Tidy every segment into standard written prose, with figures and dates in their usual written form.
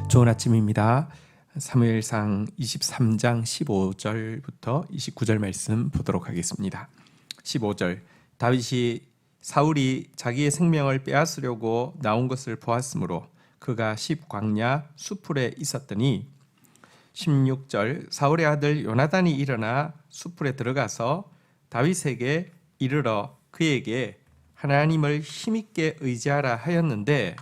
좋은 아침입니다. 사무엘상 23장 15절부터 29절 말씀 보도록 하겠습니다. 15절 다윗이 사울이 자기의 생명을 빼앗으려고 나온 것을 보았으므로 그가 십광야 수풀에 있었더니 16절 사울의 아들 요나단이 일어나 수풀에 들어가서 다윗에게 이르러 그에게 하나님을 힘있게 의지하라 하였는데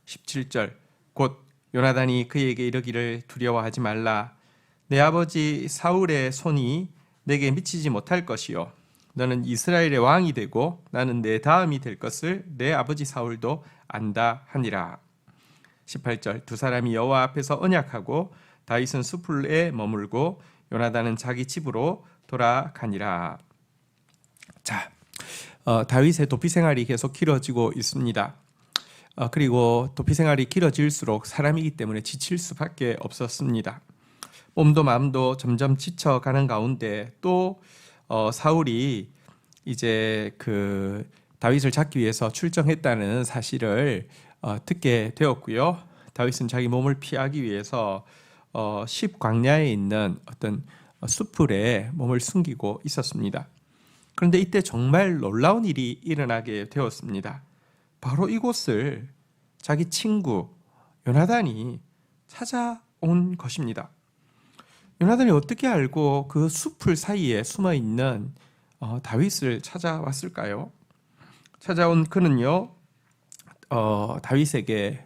17절 곧 요나단이 그에게 이르기를 두려워하지 말라. 내 아버지 사울의 손이 내게 미치지 못할 것이요 너는 이스라엘의 왕이 되고 나는 내 다음이 될 것을 내 아버지 사울도 안다 하니라. 18절 두 사람이 여호와 앞에서 언약하고 다윗은 수풀에 머물고 요나단은 자기 집으로 돌아가니라. 자, 다윗의 도피 생활이 계속 길어지고 있습니다. 그리고 도피 생활이 길어질수록 사람이기 때문에 지칠 수밖에 없었습니다. 몸도 마음도 점점 지쳐가는 가운데 또 사울이 이제 그 다윗을 잡기 위해서 출정했다는 사실을 듣게 되었고요. 다윗은 자기 몸을 피하기 위해서 십광야에 있는 어떤 수풀에 몸을 숨기고 있었습니다. 그런데 이때 정말 놀라운 일이 일어나게 되었습니다. 바로 이곳을 자기 친구 요나단이 찾아온 것입니다. 요나단이 어떻게 알고 그 수풀 사이에 숨어 있는 다윗을 찾아왔을까요? 찾아온 그는요, 다윗에게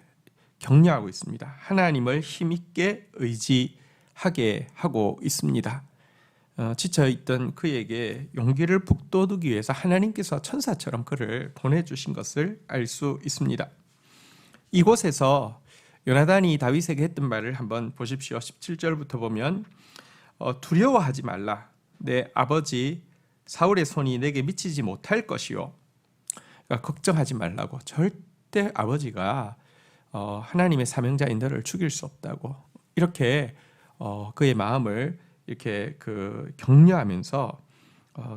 격려하고 있습니다. 하나님을 힘있게 의지하게 하고 있습니다. 지쳐있던 그에게 용기를 북돋우기 위해서 하나님께서 천사처럼 그를 보내주신 것을 알 수 있습니다. 이곳에서 요나단이 다윗에게 했던 말을 한번 보십시오. 17절부터 보면 두려워하지 말라. 내 아버지 사울의 손이 내게 미치지 못할 것이요. 그러니까 걱정하지 말라고. 절대 아버지가 하나님의 사명자인 너를 죽일 수 없다고. 이렇게 그의 마음을 이렇게 격려하면서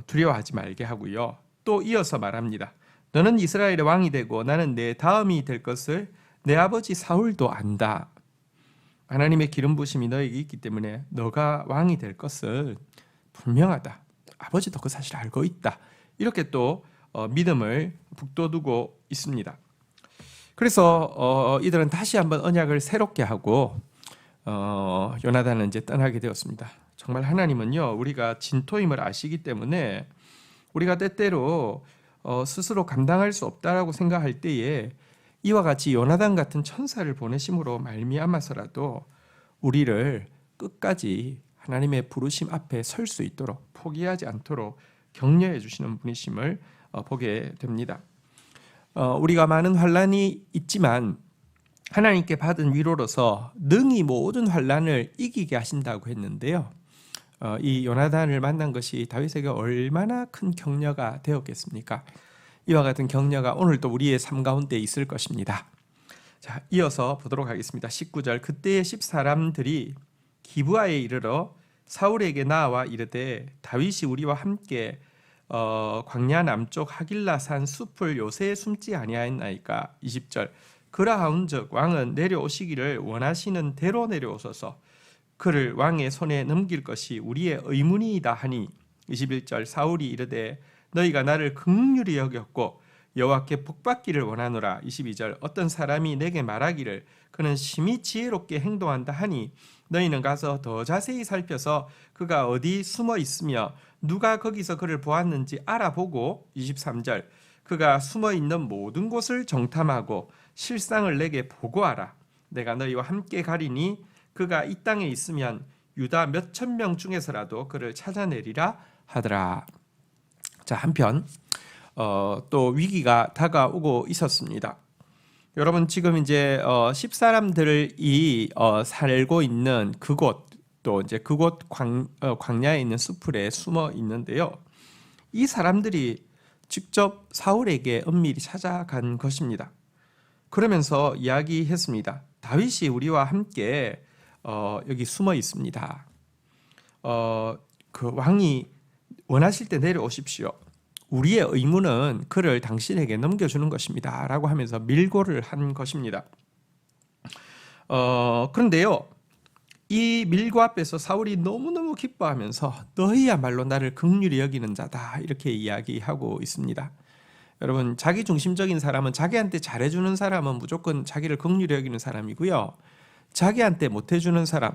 두려워하지 말게 하고요. 또 이어서 말합니다. 너는 이스라엘의 왕이 되고 나는 내 다음이 될 것을 내 아버지 사울도 안다. 하나님의 기름 부심이 너에게 있기 때문에 너가 왕이 될 것은 분명하다. 아버지도 그 사실을 알고 있다. 이렇게 또 믿음을 북돋우고 있습니다. 그래서 이들은 다시 한번 언약을 새롭게 하고 요나단은 이제 떠나게 되었습니다. 정말 하나님은요, 우리가 진토임을 아시기 때문에 우리가 때때로 스스로 감당할 수 없다라고 생각할 때에 이와 같이 요나단 같은 천사를 보내심으로 말미암아서라도 우리를 끝까지 하나님의 부르심 앞에 설 수 있도록 포기하지 않도록 격려해 주시는 분이심을 보게 됩니다. 우리가 많은 환난이 있지만 하나님께 받은 위로로서 능히 모든 환난을 이기게 하신다고 했는데요. 이 요나단을 만난 것이 다윗에게 얼마나 큰 격려가 되었겠습니까? 이와 같은 격려가 오늘도 우리의 삶 가운데 있을 것입니다. 자, 이어서 보도록 하겠습니다. 19절 그때의 10사람들이 기브아에 이르러 사울에게 나와 이르되 다윗이 우리와 함께 광야 남쪽 하길라산 숲을 요새에 숨지 아니하였나이까. 20절 그라하온즉 왕은 내려오시기를 원하시는 대로 내려오소서. 그를 왕의 손에 넘길 것이 우리의 의문이다 하니. 21절 사울이 이르되 너희가 나를 긍휼히 여겼고 여호와께 복받기를 원하노라. 22절 어떤 사람이 내게 말하기를 그는 심히 지혜롭게 행동한다 하니 너희는 가서 더 자세히 살펴서 그가 어디 숨어 있으며 누가 거기서 그를 보았는지 알아보고. 23절 그가 숨어 있는 모든 곳을 정탐하고 실상을 내게 보고하라. 내가 너희와 함께 가리니 그가 이 땅에 있으면 유다 몇천 명 중에서라도 그를 찾아내리라 하더라. 자, 한편 또 위기가 다가오고 있었습니다. 여러분 지금 이제 10사람들이 살고 있는 그곳 또 이제 그곳 광야에 있는 수풀에 숨어 있는데요. 이 사람들이 직접 사울에게 은밀히 찾아간 것입니다. 그러면서 이야기했습니다. 다윗이 우리와 함께 여기 숨어 있습니다. 그 왕이 원하실 때 내려오십시오. 우리의 의무는 그를 당신에게 넘겨주는 것입니다 라고 하면서 밀고를 한 것입니다. 그런데요, 이 밀고 앞에서 사울이 너무너무 기뻐하면서 너희야말로 나를 긍휼히 여기는 자다 이렇게 이야기하고 있습니다. 여러분, 자기 중심적인 사람은, 자기한테 잘해주는 사람은 무조건 자기를 긍휼히 여기는 사람이고요. 자기한테 못해주는 사람,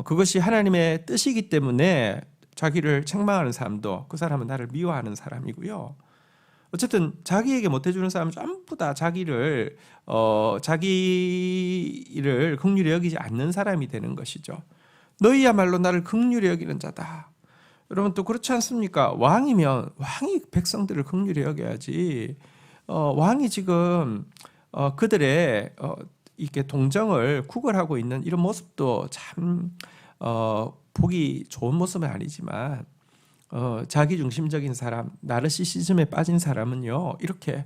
그것이 하나님의 뜻이기 때문에 자기를 책망하는 사람도 그 사람은 나를 미워하는 사람이고요. 어쨌든 자기에게 못해주는 사람은 전부 다 자기를 긍휼히 여기지 않는 사람이 되는 것이죠. 너희야말로 나를 긍휼히 여기는 자다. 여러분, 또 그렇지 않습니까? 왕이면 왕이 백성들을 긍휼히 여겨야지. 왕이 지금 그들의 이렇게 동정을 구걸하고 있는 이런 모습도 참 보기 좋은 모습은 아니지만, 자기 중심적인 사람, 나르시시즘에 빠진 사람은요, 이렇게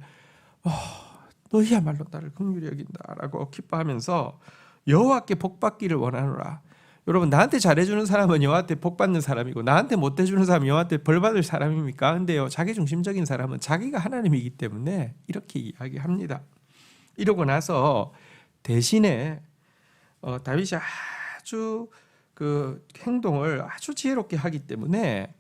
너희야말로 나를 긍휼히 여긴다라고 기뻐하면서 여호와께 복받기를 원하노라. 여러분, 나한테 잘해주는 사람은 여호와한테 복받는 사람이고, 나한테 못해주는 사람은 여호와한테 벌받을 사람입니까? 근데요, 자기 중심적인 사람은 자기가 하나님이기 때문에 이렇게 이야기합니다. 이러고 나서 대신에 다윗이 아주 그 행동을 아주 지혜롭게 하기 때문에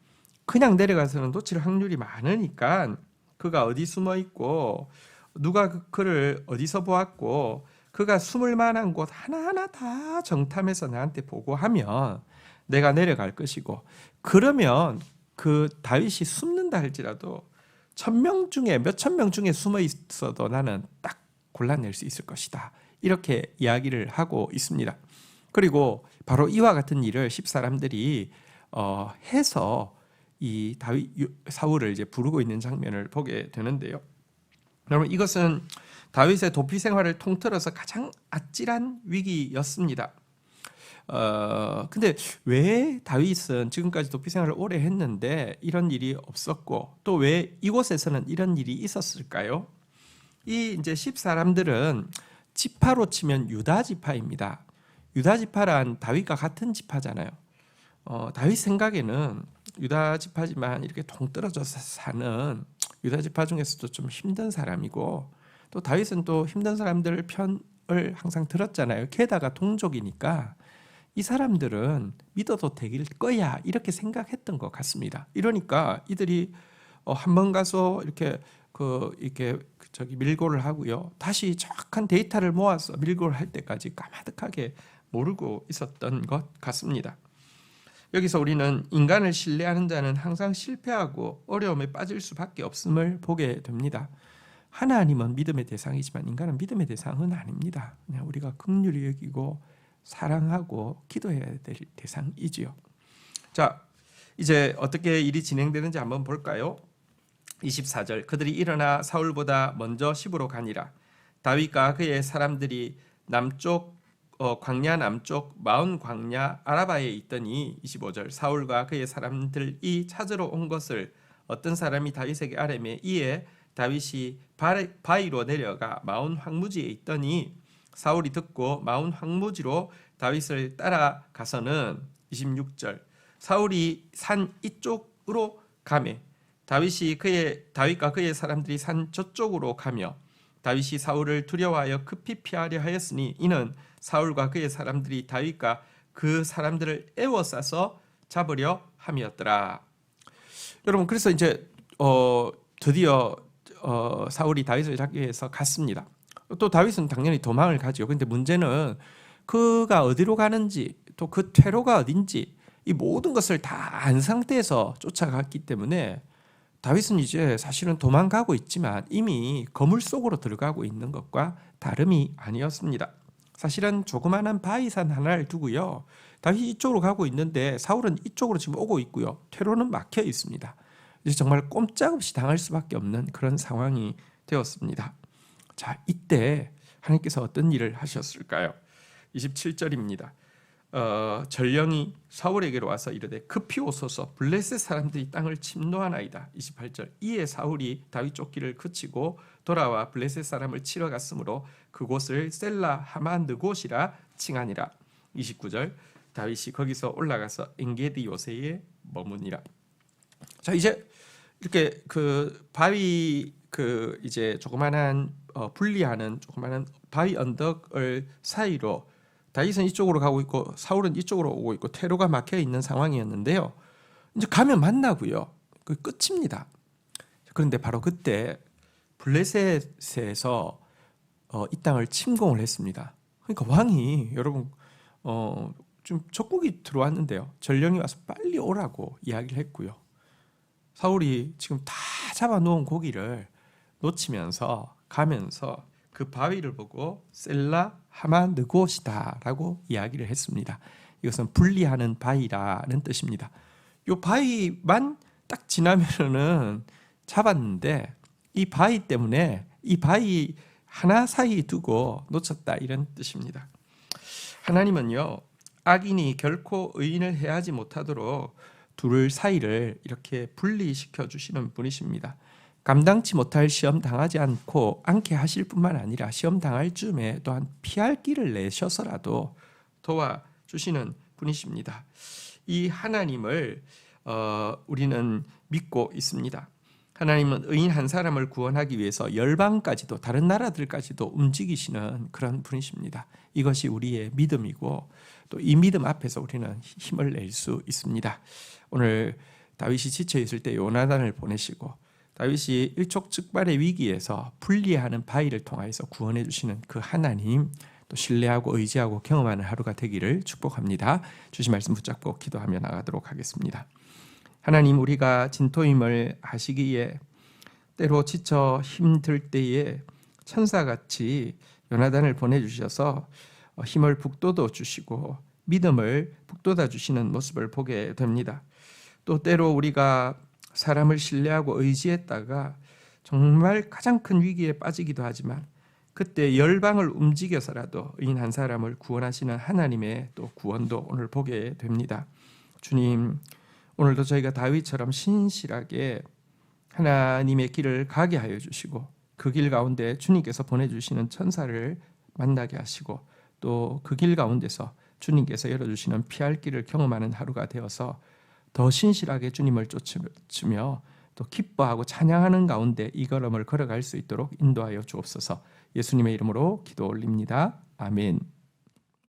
그냥 내려가서는 놓칠 확률이 많으니까, 그가 어디 숨어 있고 누가 그를 어디서 보았고 그가 숨을 만한 곳 하나하나 다 정탐해서 나한테 보고하면 내가 내려갈 것이고, 그러면 그 다윗이 숨는다 할지라도 1000명 중에 몇천 명 중에 숨어 있어도 나는 딱 골라낼 수 있을 것이다, 이렇게 이야기를 하고 있습니다. 그리고 바로 이와 같은 일을 10사람들이 해서 이 사울을 이제 부르고 있는 장면을 보게 되는데요. 여러분, 이것은 다윗의 도피 생활을 통틀어서 가장 아찔한 위기였습니다. 근데 왜 다윗은 지금까지 도피 생활을 오래 했는데 이런 일이 없었고, 또 왜 이곳에서는 이런 일이 있었을까요? 이 이제 10사람들은 지파로 치면 유다 지파입니다. 유다 지파란 다윗과 같은 지파잖아요. 다윗 생각에는 유다 지파지만 이렇게 동떨어져서 사는 유다 지파 중에서도 좀 힘든 사람이고, 또 다윗은 또 힘든 사람들 편을 항상 들었잖아요. 게다가 동족이니까 이 사람들은 믿어도 될 거야, 이렇게 생각했던 것 같습니다. 이러니까 이들이 한번 가서 이렇게 밀고를 하고요, 다시 정확한 데이터를 모아서 밀고를 할 때까지 까마득하게 모르고 있었던 것 같습니다. 여기서 우리는 인간을 신뢰하는 자는 항상 실패하고 어려움에 빠질 수밖에 없음을 보게 됩니다. 하나님은 믿음의 대상이지만 인간은 믿음의 대상은 아닙니다. 그냥 우리가 긍휼히 여기고 사랑하고 기도해야 될 대상이지요. 자, 이제 어떻게 일이 진행되는지 한번 볼까요? 24절, 그들이 일어나 사울보다 먼저 시브로 가니라. 다윗과 그의 사람들이 남쪽 광야 남쪽 마온 광야 아라바에 있더니, 25절, 사울과 그의 사람들이 찾으러 온 것을 어떤 사람이 다윗에게 아뢰매, 이에 다윗이 바위로 내려가 마온 황무지에 있더니, 사울이 듣고 마온 황무지로 다윗을 따라가서는, 26절, 사울이 산 이쪽으로 가매 다윗과 그의 사람들이 산 저쪽으로 가며 다윗이 사울을 두려워하여 급히 피하려 하였으니, 이는 사울과 그의 사람들이 다윗과 그 사람들을 에워싸서 잡으려 함이었더라. 여러분, 그래서 이제 드디어 사울이 다윗을 잡기 위해서 갔습니다. 또 다윗은 당연히 도망을 가죠. 근데 문제는 그가 어디로 가는지, 또 그 퇴로가 어딘지, 이 모든 것을 다 안 상태에서 쫓아갔기 때문에 다윗은 이제 사실은 도망가고 있지만 이미 거물 속으로 들어가고 있는 것과 다름이 아니었습니다. 사실은 조그마한 바위산 하나를 두고요, 다윗이 이쪽으로 가고 있는데 사울은 이쪽으로 지금 오고 있고요, 퇴로는 막혀 있습니다. 이제 정말 꼼짝없이 당할 수밖에 없는 그런 상황이 되었습니다. 자, 이때 하나님께서 어떤 일을 하셨을까요? 27절입니다. 전령이 사울에게로 와서 이르되 급히 오소서, 블레셋 사람들이 땅을 침노하나이다. 28절, 이에 사울이 다윗 쫓기를 그치고 돌아와 블레셋 사람을 치러 갔으므로 그곳을 셀라 하마 느곳이라 칭하니라. 29절, 다윗이 거기서 올라가서 엔게디 요새에 머무니라. 자, 이제 이렇게 그 바위 이제 조그만한 분리하는 조그만한 바위 언덕을 사이로 다윗은 이쪽으로 가고 있고 사울은 이쪽으로 오고 있고 퇴로가 막혀 있는 상황이었는데요. 이제 가면 만나고요. 그 끝입니다. 그런데 바로 그때 블레셋에서 이 땅을 침공을 했습니다. 그러니까 왕이 여러분 좀 적국이 들어왔는데요. 전령이 와서 빨리 오라고 이야기를 했고요. 사울이 지금 다 잡아놓은 고기를 놓치면서 가면서 그 바위를 보고 셀라 하마 느곳이다라고 이야기를 했습니다. 이것은 분리하는 바위라는 뜻입니다. 이 바위만 딱 지나면은 잡았는데 이 바위 때문에 이 바위 하나 사이 두고 놓쳤다 이런 뜻입니다. 하나님은요 악인이 결코 의인을 해하지 못하도록 둘 사이를 이렇게 분리시켜 주시는 분이십니다. 감당치 못할 시험 당하지 않게 하실 뿐만 아니라 시험 당할 즈음에 또한 피할 길을 내셔서라도 도와주시는 분이십니다. 이 하나님을 우리는 믿고 있습니다. 하나님은 의인 한 사람을 구원하기 위해서 열방까지도 다른 나라들까지도 움직이시는 그런 분이십니다. 이것이 우리의 믿음이고 또 이 믿음 앞에서 우리는 힘을 낼 수 있습니다. 오늘 다윗이 지쳐 있을 때 요나단을 보내시고 다윗이 일촉즉발의 위기에서 분리하는 바위를 통하여서 구원해 주시는 그 하나님 또 신뢰하고 의지하고 경험하는 하루가 되기를 축복합니다. 주신 말씀 붙잡고 기도하며 나가도록 하겠습니다. 하나님, 우리가 진토임을 아시기에 때로 지쳐 힘들 때에 천사같이 요나단을 보내주셔서 힘을 북돋워 주시고 믿음을 북돋아 주시는 모습을 보게 됩니다. 또 때로 우리가 사람을 신뢰하고 의지했다가 정말 가장 큰 위기에 빠지기도 하지만 그때 열방을 움직여서라도 의인 한 사람을 구원하시는 하나님의 또 구원도 오늘 보게 됩니다. 주님, 오늘도 저희가 다윗처럼 신실하게 하나님의 길을 가게 하여 주시고 그 길 가운데 주님께서 보내주시는 천사를 만나게 하시고 또 그 길 가운데서 주님께서 열어주시는 피할 길을 경험하는 하루가 되어서 더 신실하게 주님을 쫓으며 또 기뻐하고 찬양하는 가운데 이 걸음을 걸어갈 수 있도록 인도하여 주옵소서. 예수님의 이름으로 기도 올립니다. 아멘.